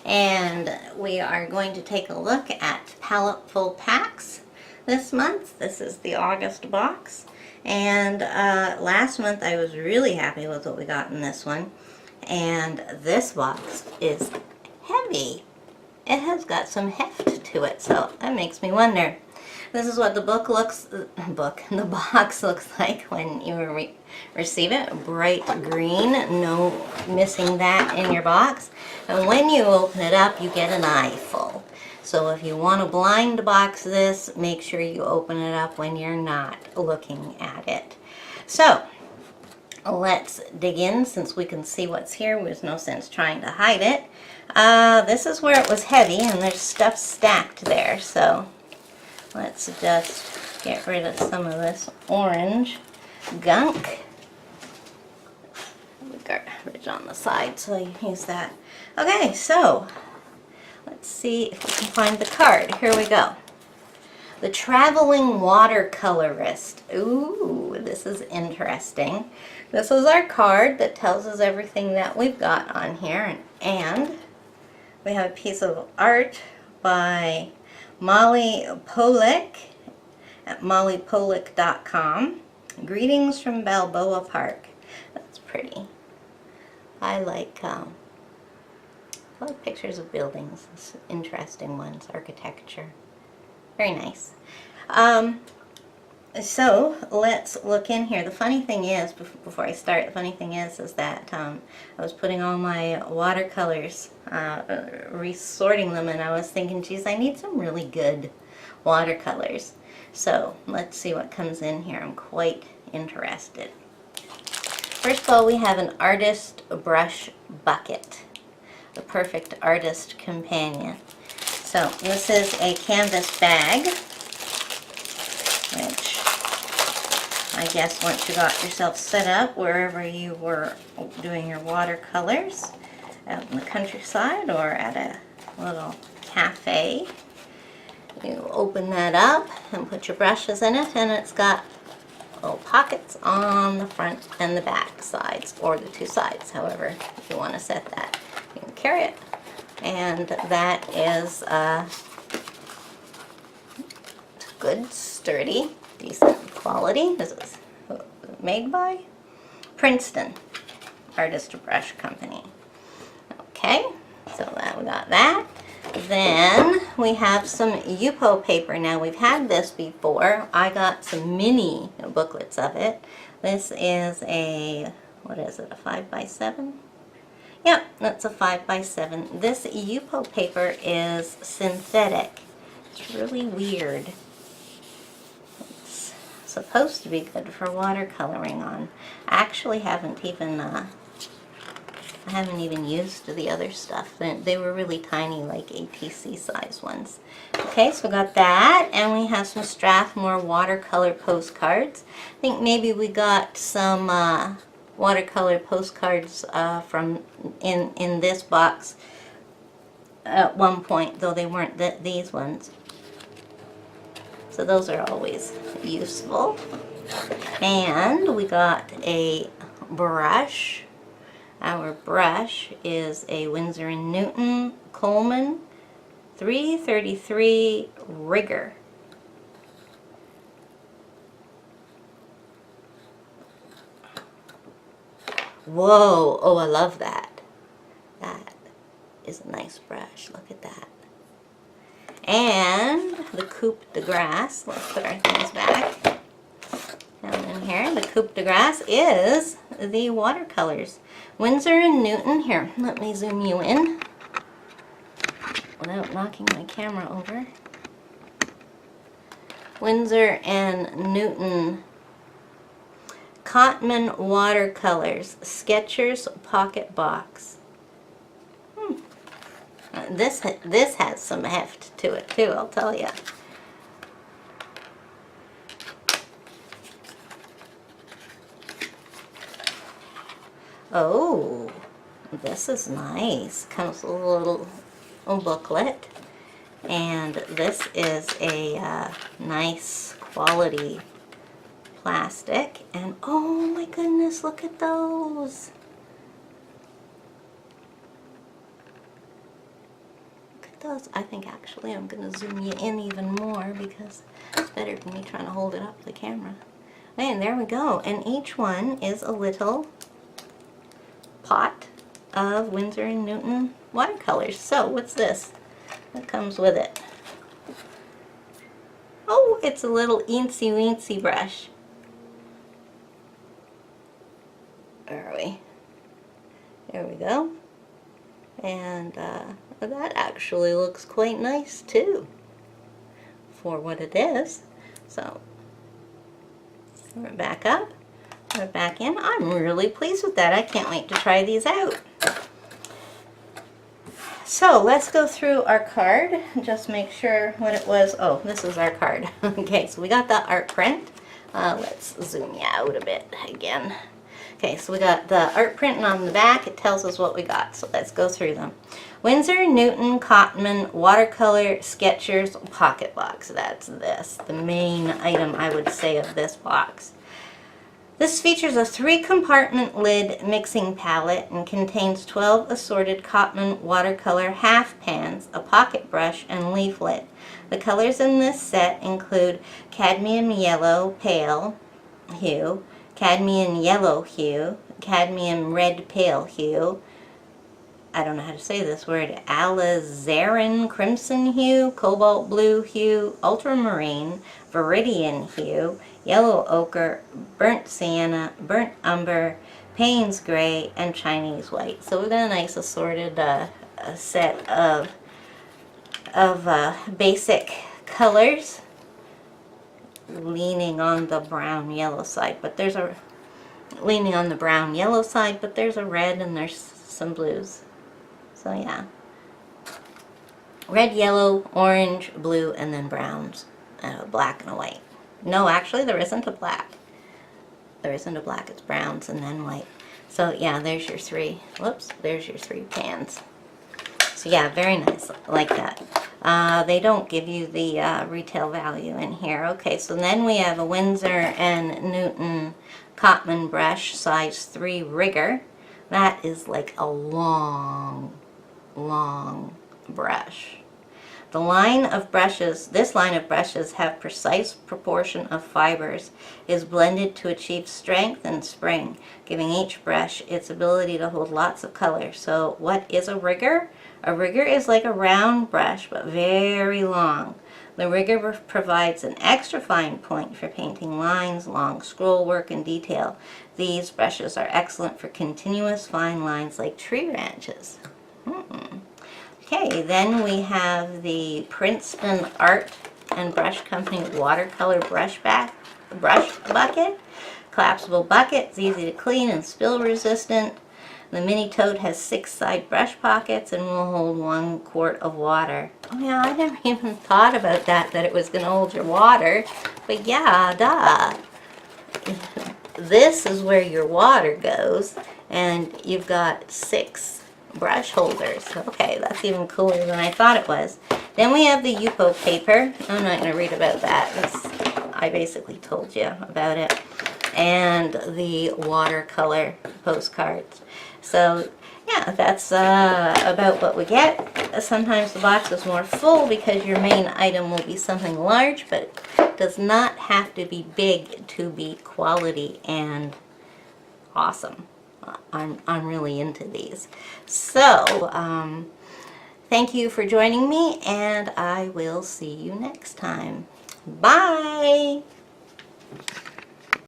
and we are going to take a look at Paletteful packs this month. This is the August box, and last month I was really happy with what we got in this one, and this box is heavy. It has got some heft to it, so that makes me wonder. This is what the the box looks like when you receive it. Bright green, no missing that in your box. And when you open it up, you get an eyeful. So if you want to blind box this, make sure you open it up when you're not looking at it. So let's dig in since we can see what's here. There's no sense trying to hide it. This is where it was heavy and there's stuff stacked there. So let's just get rid of some of this orange gunk. The garbage on the side, so you use that. Okay, so let's see if we can find the card. Here we go. The Traveling Watercolorist. Ooh, this is interesting. This is our card that tells us everything that we've got on here, and we have a piece of art by Molly Polick at mollypolick.com. Greetings from Balboa Park. That's pretty. I like pictures of buildings. It's interesting ones. Architecture. Very nice. So let's look in here. The funny thing is, before I start, the funny thing is that I was putting all my watercolors, resorting them, and I was thinking, geez, I need some really good watercolors. So let's see what comes in here. I'm quite interested. First of all, we have an artist brush bucket, the perfect artist companion. So this is a canvas bag, which I guess once you got yourself set up wherever you were doing your watercolors, out in the countryside or at a little cafe, you open that up and put your brushes in it, and it's got little pockets on the front and the back sides, or the two sides, however you want to set that. You can carry it, and that is good, sturdy, decent quality. This is made by Princeton Artist Brush Company. Okay, so that we got that. Then we have some Yupo paper. Now we've had this before. I got some mini booklets of it. This is a, what is it, a 5x7? Yep, that's a 5x7. This Yupo paper is synthetic. It's really weird. It's supposed to be good for watercoloring on. I actually haven't even used the other stuff. They were really tiny, like ATC size ones. Okay, so we got that, and we have some Strathmore watercolor postcards. I think maybe we got some watercolor postcards from in this box at one point, though they weren't these ones. So those are always useful. And we got a brush. Our brush is a Winsor & Newton Coleman 333 Rigger. Whoa, oh, I love that. That is a nice brush. Look at that. And the Coupe de Grace. Let's put our things back down in here. The Coupe de Grace is the watercolors. Winsor & Newton. Here, let me zoom you in without knocking my camera over. Winsor & Newton Cotman Watercolors Sketchers Pocket Box. This has some heft to it too, I'll tell you. Oh, this is nice. Comes with a little booklet, and this is a nice quality plastic. And oh my goodness, look at those. those. I think actually I'm going to zoom you in even more because it's better than me trying to hold it up to the camera. And there we go. And each one is a little pot of Winsor & Newton watercolors. So what's this? What comes with it? Oh, it's a little eensy weensy brush. Where are we? There we go. And that actually looks quite nice too for what it is. So we're back up, we're back in. I'm really pleased with that. I can't wait to try these out. So let's go through our card, just make sure what it was. Oh, this is our card. Okay, so we got the art print. Let's zoom you out a bit again. Okay, so we got the art print, and on the back it tells us what we got. So let's go through them. Winsor & Newton Cotman Watercolor Sketchers Pocket Box. That's this, the main item I would say of this box. This features a 3-compartment lid mixing palette and contains 12 assorted Cotman watercolor half pans, a pocket brush, and leaflet. The colors in this set include cadmium yellow pale hue, cadmium yellow hue, cadmium red pale hue, I don't know how to say this word, alizarin crimson hue, cobalt blue hue, ultramarine, viridian hue, yellow ochre, burnt sienna, burnt umber, Payne's gray, and Chinese white. So we've got a nice assorted set of basic colors, leaning on the brown yellow side, but there's a red and there's some blues. So yeah, red, yellow, orange, blue, and then browns, and a black and a white. No, actually there isn't a black. There isn't a black, it's browns and then white. So yeah, there's your three, whoops, there's your 3 pans. So yeah, very nice, I like that. They don't give you the retail value in here. Okay, so then we have a Winsor & Newton Cotman brush, size 3 rigger. That is like a long brush. This line of brushes have precise proportion of fibers, is blended to achieve strength and spring, giving each brush its ability to hold lots of color. So what is a rigger? A rigger is like a round brush, but very long. The rigger provides an extra fine point for painting lines, long scroll work, and detail. These brushes are excellent for continuous fine lines like tree branches. Okay, then we have the Princeton Art and Brush Company watercolor brush bucket. Collapsible bucket, it's easy to clean and spill resistant. The mini tote has 6 side brush pockets and will hold 1 quart of water. Oh yeah, I never even thought about that it was going to hold your water. But yeah, duh. This is where your water goes, and you've got 6 brush holders. Okay, that's even cooler than I thought it was. Then we have the Yupo paper. I'm not going to read about that. I basically told you about it. And the watercolor postcards. So yeah, that's about what we get. Sometimes the box is more full because your main item will be something large, but it does not have to be big to be quality and awesome. I'm really into these. So thank you for joining me, and I will see you next time. Bye!